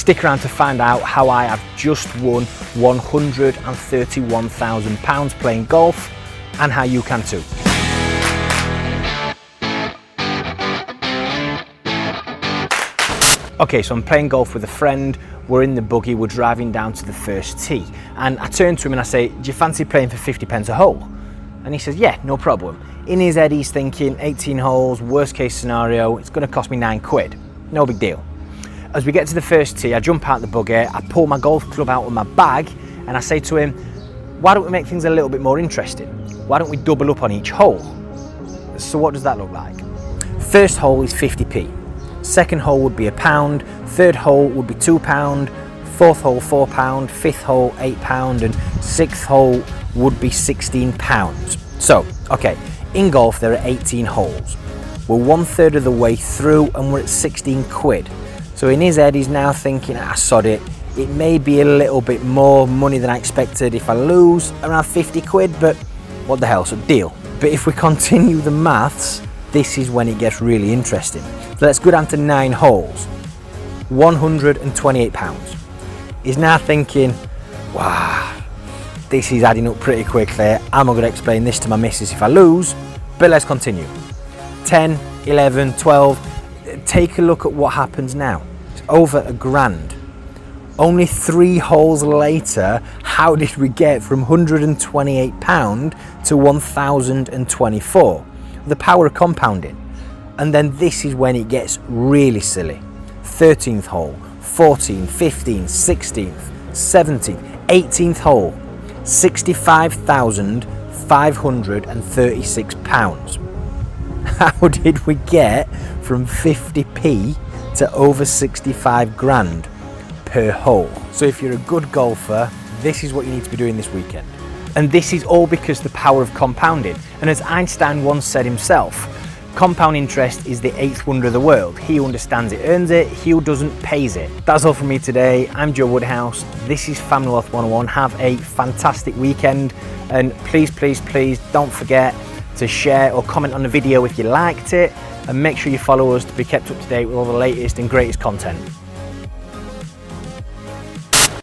Stick around to find out how I have just won £131,000 playing golf and how you can too. Okay, so I'm playing golf with a friend, we're in the buggy, we're driving down to the first tee, and I turn to him and I say, do you fancy playing for 50 pence a hole? And he says, yeah, no problem. In his head he's thinking 18 holes, worst case scenario, it's going to cost me £9, no big deal. As we get to the first tee, I jump out the buggy, I pull my golf club out of my bag and I say to him, why don't we make things a little bit more interesting? Why don't we double up on each hole? So what does that look like? First hole is 50p. Second hole would be £1, third hole would be £2, fourth hole £4, fifth hole £8, and sixth hole would be £16. So, okay, in golf there are 18 holes. We're 1/3 of the way through and we're at £16. So in his head he's now thinking, sod it, it may be a little bit more money than I expected if I lose, around £50, but what the hell, so deal. But if we continue the maths, this is when it gets really interesting. So let's go down to 9 holes. £128. He's now thinking, wow, this is adding up pretty quickly. I'm not going to explain this to my missus if I lose, but let's continue. 10, 11, 12. Take a look at what happens now. It's over £1,000. Only 3 holes later, how did we get from £128 to £1,024? The power of compounding. And then this is when it gets really silly. 13th hole, 14th, 15th, 16th, 17th, 18th hole, £65,536. How did we get from 50p to over 65 grand per hole? So if you're a good golfer, this is what you need to be doing this weekend. And this is all because the power of compounding. And as Einstein once said himself, compound interest is the 8th wonder of the world. He who understands it earns it, he who doesn't pays it. That's all from me today. I'm Joe Woodhouse. This is Family Wealth 101. Have a fantastic weekend. And please, please, please don't forget to share or comment on the video if you liked it. And make sure you follow us to be kept up to date with all the latest and greatest content.